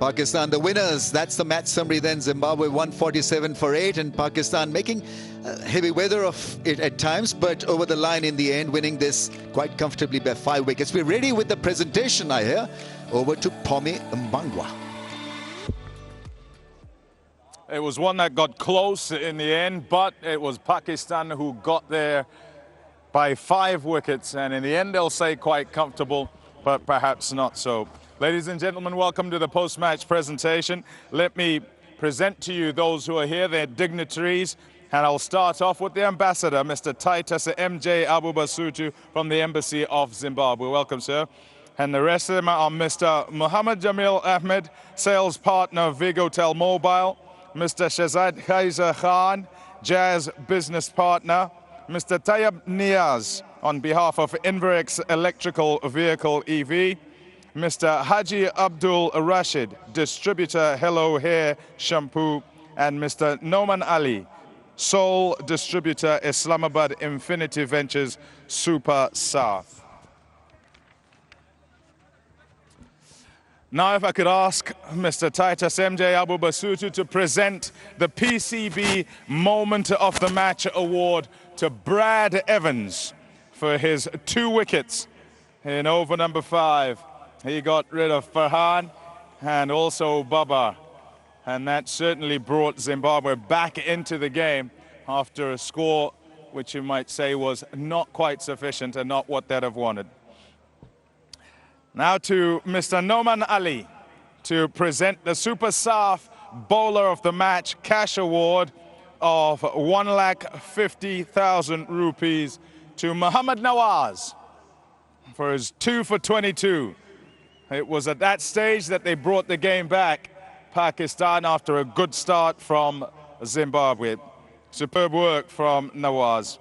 Pakistan the winners. That's the match summary then. Zimbabwe 147 for 8, and Pakistan making heavy weather of it at times, but over the line in the end, winning this quite comfortably by 5 wickets. We're ready with the presentation, I hear. Over to Pomi Mbangwa. It was one that got close in the end, but it was Pakistan who got there by 5 wickets, and in the end they'll say quite comfortable, but perhaps not so. Ladies and gentlemen, welcome to the post-match presentation. Let me present to you those who are here, their dignitaries, and I'll start off with the ambassador, Mr. Titus M.J. Abubasutu from the Embassy of Zimbabwe. Welcome, sir. And the rest of them are Mr. Muhammad Jamil Ahmed, sales partner of Vigotel Mobile, Mr. Shazad Kaiser Khan, Jazz business partner, Mr. Tayyab Niaz on behalf of Inverex Electrical Vehicle EV, Mr. Haji Abdul Rashid, distributor Hello Hair Shampoo, and Mr. Noman Ali, sole distributor Islamabad Infinity Ventures Super South. Now, if I could ask Mr. Titus M.J. Abubasutu to present the PCB Moment of the Match award to Brad Evans for his 2 wickets in over number 5. He got rid of Farhan and also Baba, and that certainly brought Zimbabwe back into the game after a score which you might say was not quite sufficient and not what they'd have wanted. Now to Mr. Noman Ali to present the Super South Bowler of the Match cash award of 1,50,000 rupees to Muhammad Nawaz for his 2 for 22. It was at that stage that they brought the game back, Pakistan, after a good start from Zimbabwe. Superb work from Nawaz.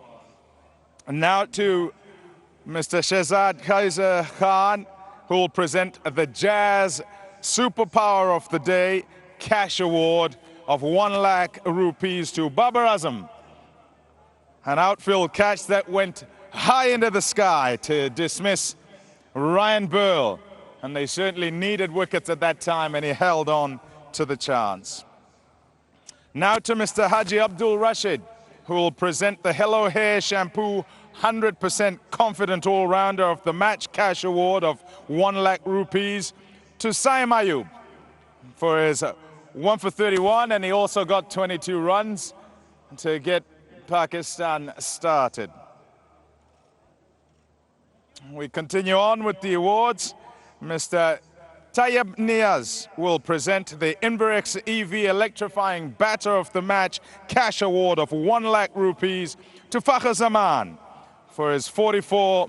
And now to Mr. Shazad Kaiser Khan, who will present the Jazz Superpower of the Day cash award of 1 lakh rupees to Babar Azam. An outfield catch that went high into the sky to dismiss Ryan Burl. And they certainly needed wickets at that time, and he held on to the chance. Now to Mr. Haji Abdul Rashid, who will present the Hello Hair Shampoo 100% confident all-rounder of the match cash award of 1 lakh rupees to Saim Ayub for his 1 for 31, and he also got 22 runs to get Pakistan started. We continue on with the awards. Mr. Tayyab Niaz will present the Inverex EV Electrifying Batter of the Match cash award of 1 lakh rupees to Fakhr Zaman for his 44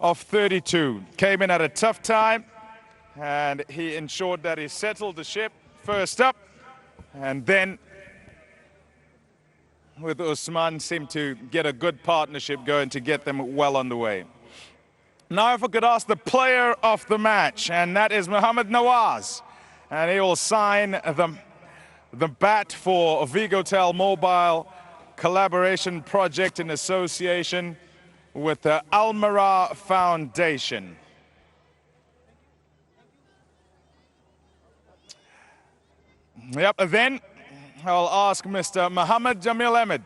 of 32. Came in at a tough time, and he ensured that he settled the ship first up, and then with Usman seemed to get a good partnership going to get them well on the way. Now if I could ask the player of the match, and that is Muhammad Nawaz, and he will sign the bat for Vigotel Mobile collaboration project in association with the Almira Foundation. Yep, then I'll ask Mr. Muhammad Jamil Ahmed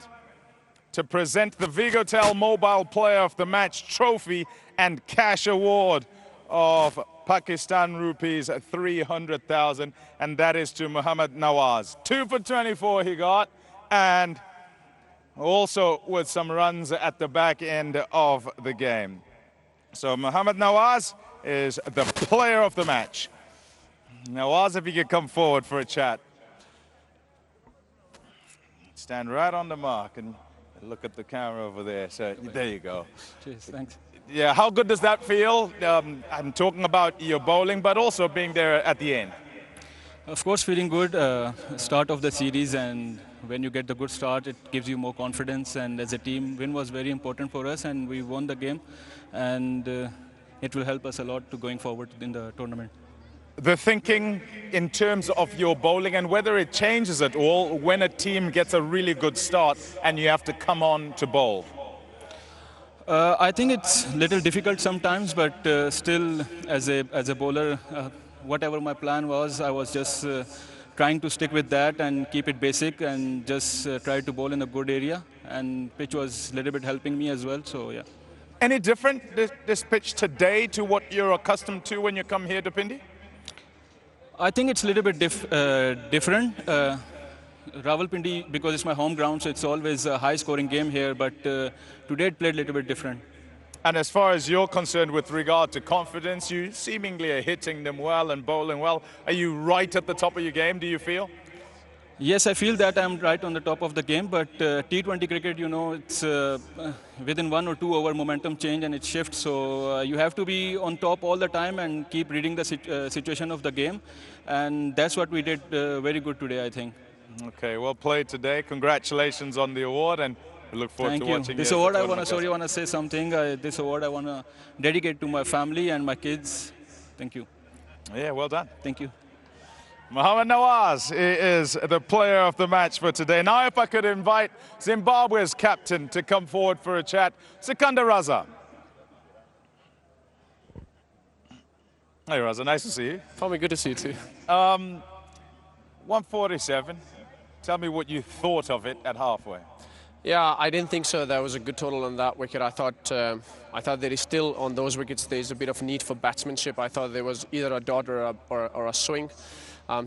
to present the Vigotel Mobile Player of the Match trophy and cash award of Pakistan rupees 300,000, and that is to Muhammad Nawaz. 2 for 24 he got, and also with some runs at the back end of the game. So Muhammad Nawaz is the player of the match. Nawaz, if you could come forward for a chat. Stand right on the mark and look at the camera over there. So there you go. Cheers, thanks. Yeah, how good does that feel? I'm talking about your bowling, but also being there at the end. Of course, feeling good. Start of the series, and when you get the good start, it gives you more confidence. And as a team, win was very important for us, and we won the game. And it will help us a lot to going forward in the tournament. The thinking in terms of your bowling and whether it changes at all when a team gets a really good start and you have to come on to bowl. I think it's a little difficult sometimes, but still, as a bowler, whatever my plan was, I was just trying to stick with that and keep it basic and just try to bowl in a good area. And pitch was a little bit helping me as well, so yeah. Any different, this pitch today, to what you're accustomed to when you come here to Pindi? I think it's a little bit different. Rawalpindi, because it's my home ground, so it's always a high-scoring game here, but today it played a little bit different. And as far as you're concerned with regard to confidence, you seemingly are hitting them well and bowling well. Are you right at the top of your game, do you feel? Yes, I feel that I'm right on the top of the game, but T20 cricket, you know, it's within 1 or 2 over momentum change and it shifts, so you have to be on top all the time and keep reading the situation of the game, and that's what we did very good today, I think. Okay, well played today. Congratulations on the award, and we look forward to watching this award. I want to say something. This award I want to dedicate to my family and my kids. Thank you. Yeah, well done. Thank you. Mohammad Nawaz is the player of the match for today. Now if I could invite Zimbabwe's captain to come forward for a chat. Sikandar Raza. Hey Raza, nice to see you. Tommy, good to see you too. 147. Tell me what you thought of it at halfway. Yeah, I didn't think so. There was a good total on that wicket. I thought there is still on those wickets there's a bit of need for batsmanship. I thought there was either a dot or a swing.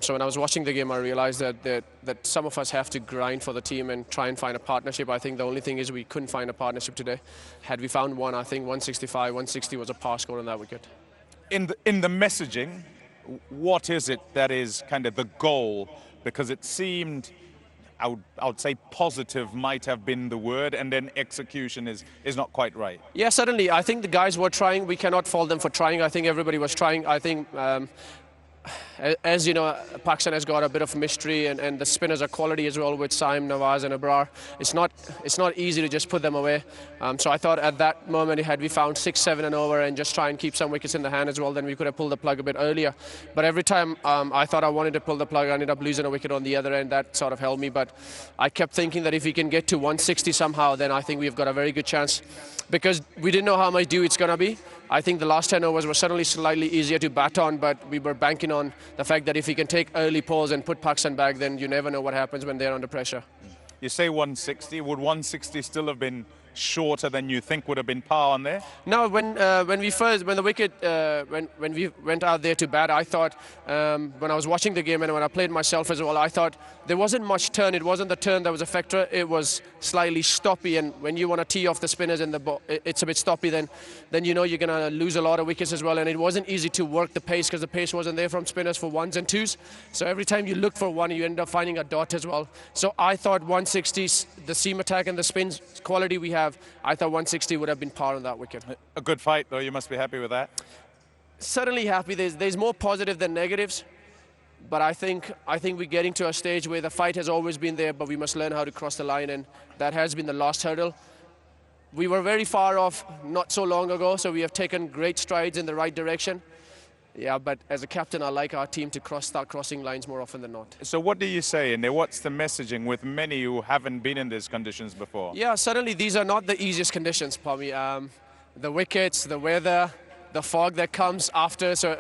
So when I was watching the game, I realized that some of us have to grind for the team and try and find a partnership. I think the only thing is we couldn't find a partnership today. Had we found one, I think 165, 160 was a par score on that wicket. In the messaging, what is it that is kind of the goal? Because it seemed, I would say positive might have been the word, and then execution is not quite right. Yeah, certainly. I think the guys were trying. We cannot fault them for trying. I think everybody was trying. I think, as you know, Pakistan has got a bit of mystery, and the spinners are quality as well with Saim, Nawaz and Abrar. It's not easy to just put them away. So I thought at that moment, had we found 6, 7 and over and just try and keep some wickets in the hand as well, then we could have pulled the plug a bit earlier. But every time I thought I wanted to pull the plug, I ended up losing a wicket on the other end. That sort of held me. But I kept thinking that if we can get to 160 somehow, then I think we've got a very good chance. Because we didn't know how much dew it's going to be. I think the last 10 overs were certainly slightly easier to bat on, but we were banking on the fact that if we can take early pause and put Pakistan back, then you never know what happens when they're under pressure. You say 160. Would 160 still have been shorter than you think would have been par on there? No, when we went out there to bat, I thought when I was watching the game and when I played myself as well, I thought there wasn't much turn. It wasn't the turn that was a factor. It was slightly stoppy, and when you want to tee off the spinners and the ball, it's a bit stoppy. Then you know you're going to lose a lot of wickets as well. And it wasn't easy to work the pace because the pace wasn't there from spinners for 1s and 2s. So every time you look for one, you end up finding a dot as well. So I thought 160, the seam attack and the spin quality we have, I thought 160 would have been par on that wicket. A good fight, though. You must be happy with that. Certainly happy. There's more positive than negatives. But I think we're getting to a stage where the fight has always been there, but we must learn how to cross the line, and that has been the last hurdle. We were very far off not so long ago, so we have taken great strides in the right direction. Yeah, but as a captain, I like our team to start crossing lines more often than not. So what do you say in there? What's the messaging with many who haven't been in these conditions before? Yeah, certainly these are not the easiest conditions, Pami. The wickets, the weather, the fog that comes after, so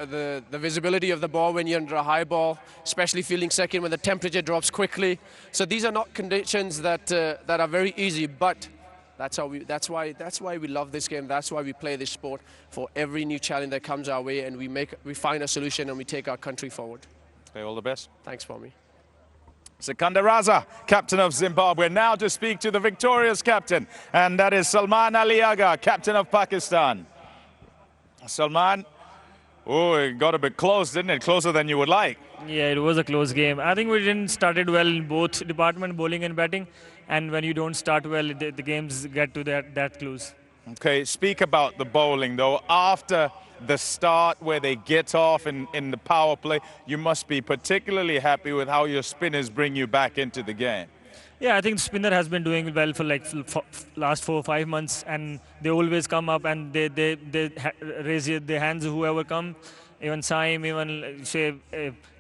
the visibility of the ball when you're under a high ball, especially fielding second when the temperature drops quickly. So these are not conditions that are very easy, but that's why we love this game. That's why we play this sport, for every new challenge that comes our way, and we find a solution and we take our country forward. Okay, all the best. Thanks, Pami. Sikandar Raza, captain of Zimbabwe, now to speak to the victorious captain, and that is Salman Ali Agha, captain of Pakistan. Salman, oh, it got a bit close, didn't it? Closer than you would like. Yeah, it was a close game. I think we didn't started well in both department, bowling and batting. And when you don't start well, the games get to that close. Okay, speak about the bowling, though. After the start where they get off in the power play, you must be particularly happy with how your spinners bring you back into the game. Yeah, I think spinner has been doing well for last 4 or 5 months, and they always come up and they raise their hands, whoever come. Even Saim, even say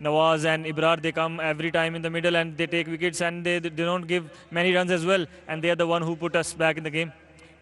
Nawaz and Ibrar, they come every time in the middle and they take wickets, and they don't give many runs as well, and they are the one who put us back in the game.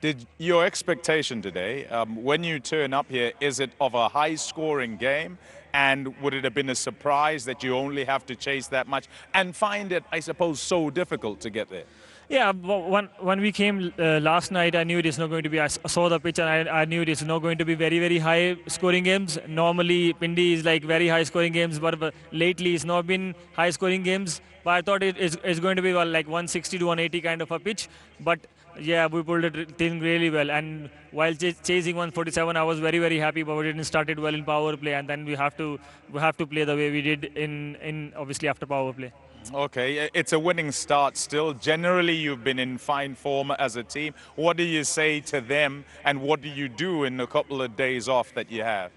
Did your expectation today, when you turn up here, is it of a high-scoring game? And would it have been a surprise that you only have to chase that much and find it, I suppose, so difficult to get there? Yeah, when we came last night, I knew it is not going to be. I saw the pitch and I knew it is not going to be very, very high scoring games. Normally, Pindi is like very high scoring games, but lately it's not been high scoring games. But I thought it's going to be like 160 to 180 kind of a pitch. But yeah, we pulled it in really well. And while chasing 147, I was very, very happy. But we didn't start it well in power play, and then we have to play the way we did in obviously after power play. Okay, it's a winning start still. Generally, you've been in fine form as a team. What do you say to them, and what do you do in a couple of days off that you have?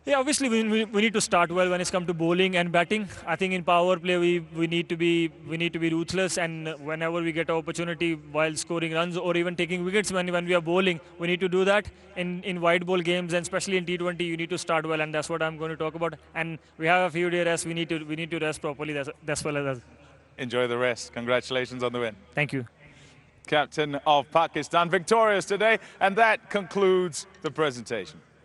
Yeah, obviously we need to start well when it's come to bowling and batting. I think in power play we need to be ruthless, and whenever we get an opportunity while scoring runs or even taking wickets when we are bowling, we need to do that. In wide ball games and especially in T20, you need to start well, and that's what I'm going to talk about. And we have a few days rest. We need to rest properly. That's well as. Enjoy the rest. Congratulations on the win. Thank you. Captain of Pakistan victorious today, and that concludes the presentation.